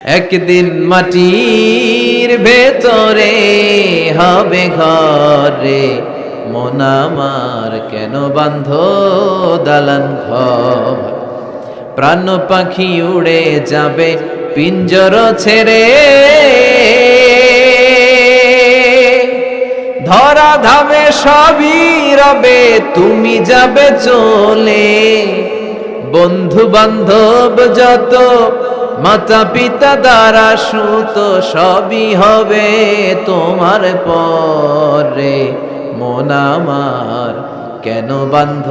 একদিন মাটির ভেতরে হবে ঘরে, মন আমার কেন বাঁধ দালান ঘর। প্রাণ পাখি উড়ে যাবে পিঞ্জর ছেড়ে, ধরা ধামে সবই রবে তুমি যাবে চলে। বন্ধু বান্ধব যত মাতা পিতা দ্বারা সুত সবই হবে তোমার পরে, মন আমার কেন বাঁধ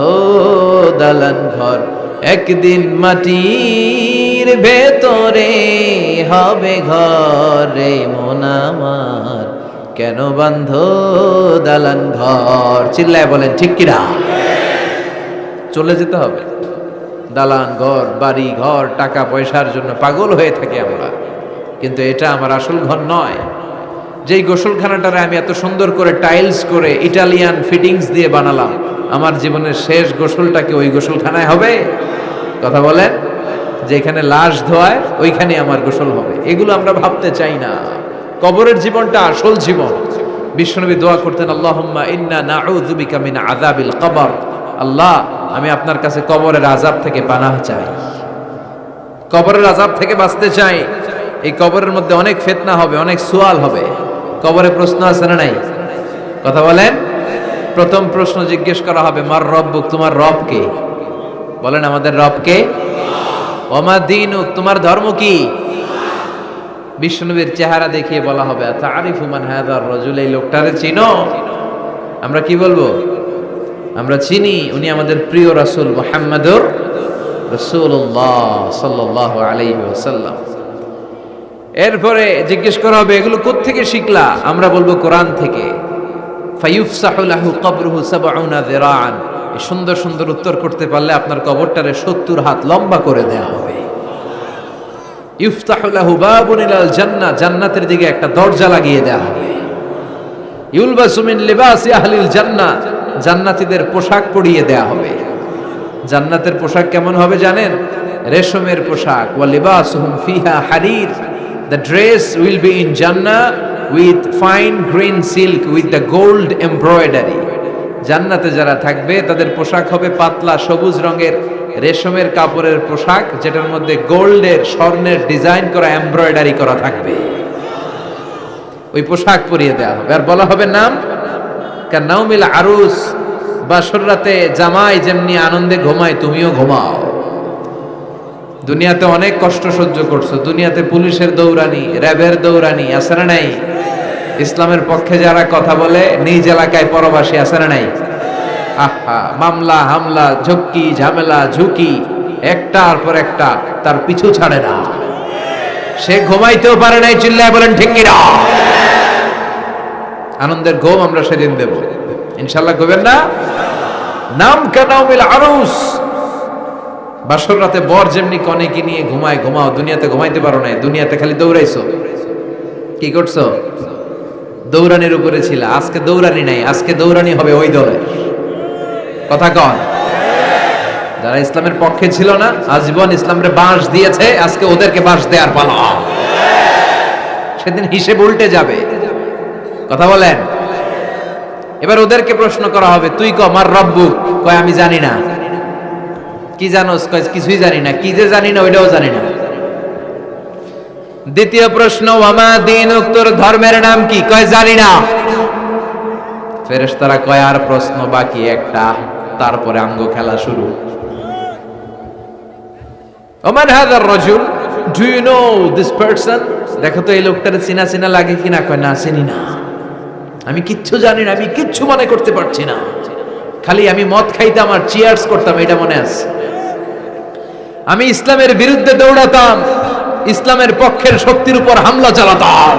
দালান ঘর। একদিন মাটির ভেতরে হবে ঘরে, মন আমার কেন বাঁধ দালান ঘর। চিল্লায় বলেন ঠিক কিনা? চলে যেতে হবে। দালান ঘর, বাড়ি ঘর, টাকা পয়সার জন্য পাগল হয়ে থাকি আমরা, কিন্তু এটা আমার আসল ঘর নয়। যেই গোসলখানাটারে আমি এত সুন্দর করে টাইলস করে ইটালিয়ান ফিটিংস দিয়ে বানালাম, আমার জীবনের শেষ গোসলটা কি ওই গোসলখানায় হবে? কথা বলেন। যেখানে লাশ ধোয়ায় ওইখানে আমার গোসল হবে, এগুলো আমরা ভাবতে চাই না। কবরের জীবনটা আসল জীবন। বিশ্বনবী দোয়া করতেন, আল্লাহুম্মা ইন্না নাউযু বিকা মিন আযাবিল কবর। আল্লাহ, আমি আপনার কাছে কবরের আযাব থেকে পানাহ চাই, কবরের আযাব থেকে বাঁচতে চাই। এই কবরের মধ্যে অনেক ফিতনা হবে, অনেক সুয়াল হবে। কবরে প্রশ্ন আছে না নাই? কথা বলেন। প্রথম প্রশ্ন জিজ্ঞেস করা হবে, মার রব্বুক, তোমার রব কে? বলেন, আমাদের রব কে? ওমা দীনুক, তোমার ধর্ম কি? বিশ্বনবীর চেহারা দেখিয়ে বলা হবে, তারিফু মান হাযার রাজুল, এই লোকটারে চিনো? আমরা কি বলবো? আমরা চিনি, উনি আমাদের প্রিয় রাসূল মুহাম্মদুর রাসূলুল্লাহ সাল্লাল্লাহু আলাইহি ওয়াসাল্লাম। এরপরে জিজ্ঞেস করা হবে, এগুলো কোত্থেকে শিখলা? আমরা বলবো কোরআন থেকে। ফায়ুফসাহু লাহু কবরুহু ৭০ যিরাআন। এই সুন্দর সুন্দর উত্তর করতে পারলে আপনার কবরটারে ৭০ হাত লম্বা করে দেয়া হবে। ইফতাহু লাহু বাবুন ইলাল জান্নাহ, জান্নাতের দিকে একটা দরজা লাগিয়ে দেয়া হবে। ইউলবাসু মিন লিবাসি আহলিল জান্নাহ, জান্নাতীদের পোশাক পরিয়ে দেয়া হবে। জান্নাতের পোশাক কেমন হবে জানেন? রেশমের পোশাক। ওয়া লিবাসুহুম ফিহা হারির, the dress will be in Jannah with fine green silk with the gold embroidery. জান্নাতে যারা থাকবে তাদের পোশাক হবে পাতলা সবুজ রঙের রেশমের কাপড়ের পোশাক, যেটার মধ্যে গোল্ডের, স্বর্ণের ডিজাইন করা, এমব্রয়ডারি করা থাকবে। ওই পোশাক পরিয়ে দেওয়া হবে। আর বলা হবে নাম কান্নাউমিল আরুস, বাসর রাতে জামাই যেমনি আনন্দে ঘুমায় তুমিও ঘুমাও। দুনিয়াতে অনেক কষ্ট সহ্য করছো, দুনিয়াতে পুলিশের দৌড়ানি, র্যাবের দৌড়ানি, আছে না নাই? ইসলামের পক্ষে যারা কথা বলে নিজ এলাকায় পরবাসী, আছে না নাই? আহা, মামলা হামলা, ঝক্কি ঝামেলা ঝুঁকি একটার পর একটা, তার পিছু ছাড়ে না। সে ঘুমাইতেও পারে নাই। চিল্লায় বলেন ঠিক কিনা? আনন্দের ঘুম আমরা সেদিন দেব ইনশাআল্লাহ। ঘুমেন না? নাম কানাউমিল আরুস, বাসর রাতে বর যেমনি কনেকে নিয়ে ঘুমায় ঘুমাও। দুনিয়াতে ঘুমাইতে পারো নাই, দুনিয়াতে খালি দৌড়াইছো। কি করছো? দৌড়ানির উপরে ছিল। আজকে দৌড়ানি নাই, আজকে দৌড়ানি হবে ওই দলের। কথা কন। যারা ইসলামের পক্ষে ছিল না, আজীবন ইসলামরে বাঁশ দিয়েছে, আজকে ওদেরকে বাঁশ দেওয়ার পালা। সেদিন হিসেব উল্টে যাবে। কথা বলেন। এবার ওদেরকে প্রশ্ন করা হবে, তুই ক মার রব্বুক? কয় আমি জানি না। কি জানোস? কয় কিছুই জানি না। কি যে জানি না ওইটাও জানি না। দ্বিতীয় প্রশ্ন, ওয়ামা দীনুক, তোর ধর্মের নাম কি? কয় জানি না। ফেরেশতারা কয় আর প্রশ্ন বাকি একটা, তারপরে আঙ্গ খেলা শুরু। ওমান হাযার রাজুল, do you know this person? দেখো তো এই লোকটারে চিনা চিনা লাগে কিনা। কয় না, চিনি না, আমি কিচ্ছু জানি না, আমি কিচ্ছু মনে করতে পারছি না। খালি আমি মদ খাইতাম আর চিয়ার্স করতাম, এটা মনে আছে। আমি ইসলামের বিরুদ্ধে দৌড়াতাম, ইসলামের পক্ষের শক্তির উপর হামলা চালাতাম,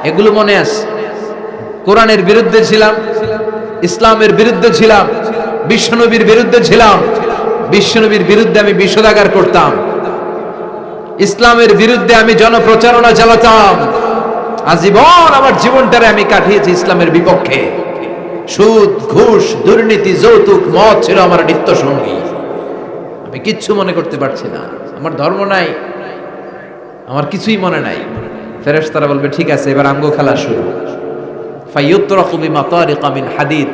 এগুলো মনে আছে। কোরআনের বিরুদ্ধে ছিলাম, ইসলামের বিরুদ্ধে ছিলাম, বিশ্বনবীর বিরুদ্ধে ছিলাম। বিশ্বনবীর বিরুদ্ধে আমি বিষোদাগার করতাম, ইসলামের বিরুদ্ধে আমি জনপ্রচারণা চালাতাম। আজীবন আমার জীবনটারে আমি কাটিয়েছি ইসলামের বিপক্ষে। সুদ, ঘুষ, দুর্নীতি, যৌতুক, মদ ছিল আমার নিত্য সঙ্গী। আমি কিচ্ছু মনে করতে পারছি না, আমার ধর্ম নাই। আমার কিছুই মনে নাই। ফেরেশতারা বলবে ঠিক আছে, এবার আমগো খেলা শুরু। ফায়ুতরাকু বিমাতারিকা মিন হাদিদ,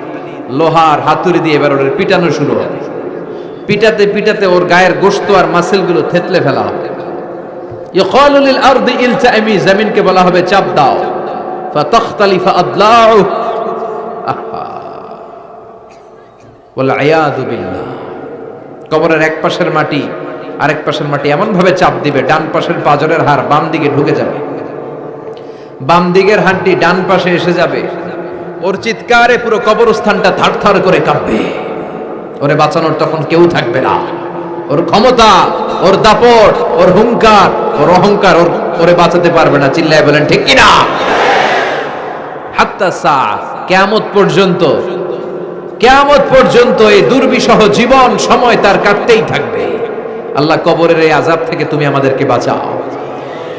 লোহার হাতুড়ি দিয়ে এবার ওর পিটানো শুরু হবে। পিটাতে পিটাতে ওর গায়ের গোশত আর মাসেলগুলো থেতলে ফেলা হবে। ইয়ুকালু লিল আরদি ইলতাইমি, জমিনকে বলা হবে চাপ দাও। ফাতাখতালিফু আদলাউ, ওয়াল আয়াযু বিল্লাহ। কবরের এক পাশের মাটি আরেক পাশের মাটি এমন ভাবে চাপ দিবে, ডান পাশের পাজরের হাড় বাম দিকে ঢুকে যাবে, বাম দিকের হাড্ডি ডান পাশে এসে যাবে। ওর চিৎকারে পুরো কবরস্থানটা থারথার করে কাঁপবে। ওরে বাঁচানোর তখন কেউ থাকবে না। ওর ক্ষমতা, ওর দাপট, ওর হুঙ্কার, ওর অহংকার ওরে বাঁচাতে পারবে না। চিল্লায় বলেন ঠিক কিনা? হাত্তা সা, কিয়ামত পর্যন্ত, কিয়ামত পর্যন্ত এই দুর্বিষহ জীবন সময় তার কাটতেই থাকবে। আল্লাহ কবরের এই আযাব থেকে তুমি আমাদেরকে বাঁচাও।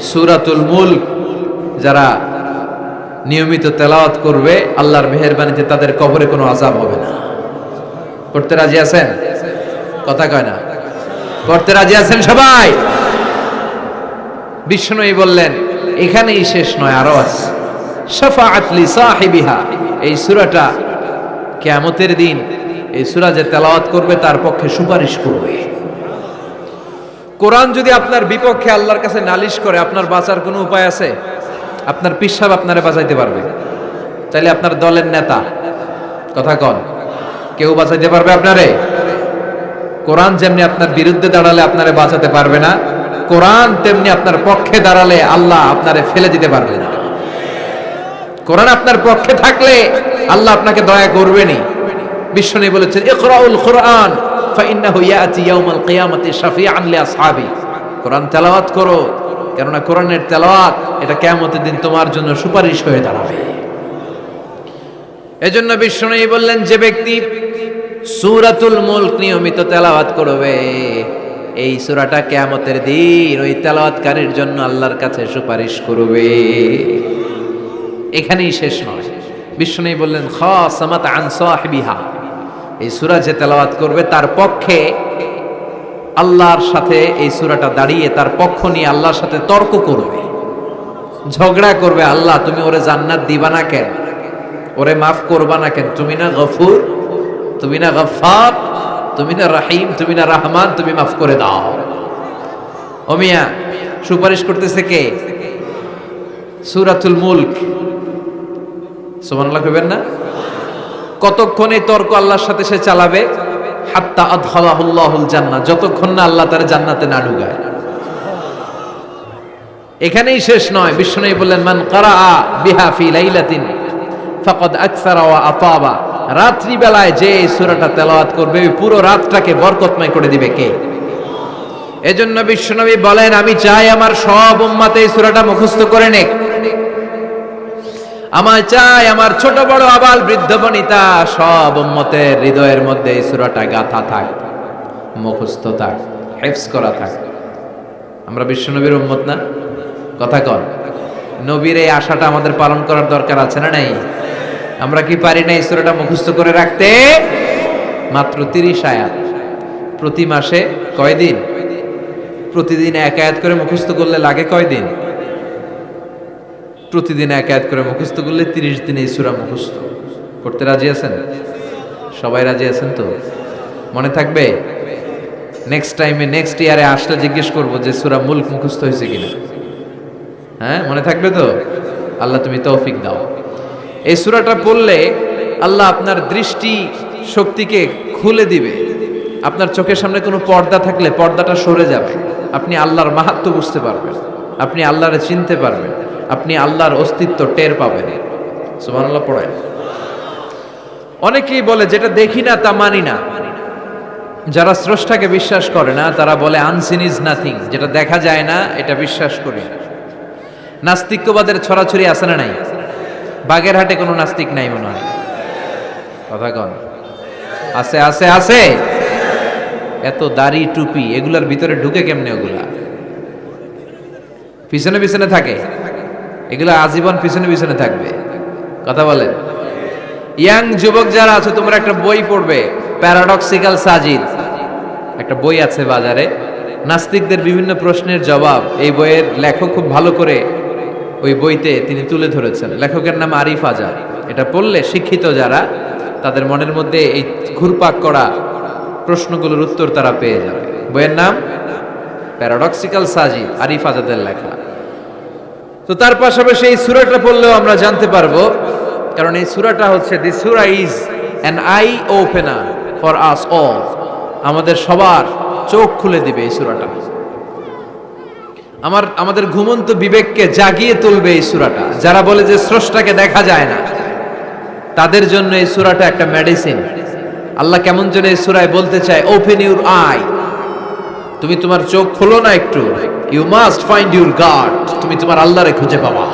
সূরাতুল মুলক যারা নিয়মিত তেলাওয়াত করবে, আল্লাহর মেহেরবানিতে তাদের কবরে কোনো আযাব হবে না। পড়তে রাজি আছেন? কথা কয় না। পড়তে রাজি আছেন সবাই? বিষ্ণুই বললেন এখানেই শেষ নয়, আরো আছে। শাফাআত লি সাহিবিহা, এই সূরাটা কিয়ামতের দিন এই সূরা যে তেলাওয়াত করবে তার পক্ষে সুপারিশ করবে। কোরআন যদি আপনার বিপক্ষে আল্লাহর কাছে নালিশ করে, আপনার বাঁচার কোনো উপায় আছে? আপনার পিসাব আপনারে বাঁচাইতে পারবে? চাইলে আপনার দলের নেতা, কথা কন, কেউ বাঁচাইতে পারবে আপনারে? কোরআন যেমনি আপনার বিরুদ্ধে দাঁড়ালে আপনারে বাঁচাতে পারবে না, কোরআন তেমনি আপনার পক্ষে দাঁড়ালে আল্লাহ আপনারে ফেলে দিতে পারবে না। কোরআন আপনার পক্ষে থাকলে আল্লাহ আপনাকে দয়া করবেনই। বিশ্বনবী বলেছেন ইকরাউল কুরআন ফাইন্নাহু ইয়াতি ইয়াউমাল কিয়ামাতি শাফিআন লিআসহাবি। কোরআন তেলাওয়াত করো, কেননা কোরআনের তেলাওয়াত এটা কিয়ামতের দিন তোমার জন্য সুপারিশ হয়ে দাঁড়াবে। এজন্য বিশ্বনবী বললেন যে ব্যক্তি সূরাতুল মুলক নিয়মিত তেলাওয়াত করবে, এই সূরাটা কিয়ামতের দিন ওই তেলাওয়াতকারীর জন্য আল্লাহর কাছে সুপারিশ করবে। এখানেই শেষ নয়, বিশ্বনবী বললেন খাসামাত আন সাহিবিহা, এই সূরা যে তেলাওয়াত করবে তার পক্ষে আল্লাহর সাথে এই সূরাটা দাঁড়িয়ে তার পক্ষ নিয়ে আল্লাহর সাথে তর্ক করবে, ঝগড়া করবে। আল্লাহ তুমি ওরে জান্নাত দিবা না কেন? ওরে মাফ করবা না কেন? তুমি না গফুর, তুমি না গফফার, তুমি না রহিম, তুমি না রহমান, তুমি মাফ করে দাও। ও মিয়া, সুপারিশ করতেছে কে? সূরাতুল মুলক। সুবহানাল্লাহ কইবেন না? কতক্ষণ এই তর্ক আল্লাহর সাথে সে চালাবে? হাত্তা আদখালাহুল্লাহুল জান্নাহ, যতক্ষণ না আল্লাহ তার জান্নাতে না ঢুকায়। এখানেই শেষ নয়, বিশ্বনবী বললেন মান কারাআ বিহা ফি লাইলাতিন ফাকাদ আকসারা ওয়া আতাবা, রাত্রি বেলায় যে এই সূরাটা তেলাওয়াত করবে ওই পুরো রাতটাকে বরকতময় করে দিবে কে? এজন্য বিশ্বনবী বলেন আমি চাই আমার সব উম্মত এই সূরাটা মুখস্থ করে নেক। আমার চাই আমার ছোট বড় আবাল বৃদ্ধ বনিতা সব উম্মতের হৃদয়ের মধ্যে এই সূরাটা গাঁথা থাক, মুখস্থ থাক, হিফজ করা থাক। আমরা বিশ্বনবীর উম্মত না? কথা কন। নবীর এই আশাটা আমাদের পালন করার দরকার আছে না নাই? আমরা কি পারি না এই সূরাটা মুখস্থ করে রাখতে? মাত্র 30 আয়াত, প্রতি মাসে কয়দিন? প্রতিদিন এক আয়াত করে মুখস্থ করলে লাগে কয়দিন? প্রতিদিন এক আয়াত করে মুখস্থ করলে 30 দিনে এই সূরা মুখস্থ করতে রাজি আছেন? সবাই রাজি আছেন তো? মনে থাকবে? নেক্সট টাইমে নেক্সট ইয়ারে আসলে জিজ্ঞেস করবো যে সূরা মুলক মুখস্থ হয়েছে কিনা। হ্যাঁ, মনে থাকবে তো? আল্লাহ তুমি তৌফিক দাও। এই সূরাটা পড়লে আল্লাহ আপনার দৃষ্টি শক্তিকে খুলে দিবে। আপনার চোখের সামনে কোনো পর্দা থাকলে পর্দাটা সরে যাবে। আপনি আল্লাহর মাহাত্ম্য বুঝতে পারবেন, আপনি আল্লাহরে চিনতে পারবেন, আপনি আল্লাহর অস্তিত্ব টের পাবেন। সুবহানাল্লাহ পড়েন। অনেকেই বলে যেটা দেখি না তা মানি না। যারা স্রষ্টাকে বিশ্বাস করে না তারা বলে আনসিন ইজ নাথিং, যেটা দেখা যায় না এটা বিশ্বাস করি না। নাস্তিক্যবাদের ছড়াছড়ি আছে না নাই? বাগেরহাটে কোনো নাস্তিক নাই মনে হয়, কথা কন। আছে আছে আছে। এত দাড়ি টুপি এগুলার ভিতরে ঢুকে কেমনে? ওগুলা পিছনে পিছনে থাকে, এগুলা আজীবন পিছনে পিছনে থাকবে। কথা বলেন। ইয়াং যুবক যারা আছে তোমরা একটা বই পড়বে, প্যারাডক্সিক্যাল সাজিদ, একটা বই আছে বাজারে, নাস্তিকদের বিভিন্ন প্রশ্নের জবাব এই বইয়ের লেখক খুব ভালো করে ওই বইতে তিনি তুলে ধরেছেন। লেখকের নাম আরিফ আজাদ। এটা পড়লে শিক্ষিত যারা, তাদের মনের মধ্যে এই ঘুরপাক করা প্রশ্নগুলোর উত্তর তারা পেয়ে যাবে। বইয়ের নাম প্যারাডক্সিক্যাল সাজিদ, আরিফ আজাদের লেখা। তো তার পাশাপাশি এই সূরাটা পড়লেও আমরা জানতে পারবো, কারণ এই সূরাটা হচ্ছে this Surah is an I opener for us all. আমাদের সবার চোখ খুলে দিবে এই সূরাটা, আমাদের ঘুমন্ত বিবেককে জাগিয়ে তুলবে এই সূরাটা। যারা বলে যে স্রষ্টাকে দেখা যায় না, তাদের জন্য এই সূরাটা একটা মেডিসিন। আল্লাহ কেমন যেন এই সূরায় বলতে চায়, ওপেন ইউর আই, তুমি তোমার চোখ খোলো না একটু, you must find your god, তুমি তোমার আল্লাহরে খুঁজে পাবা।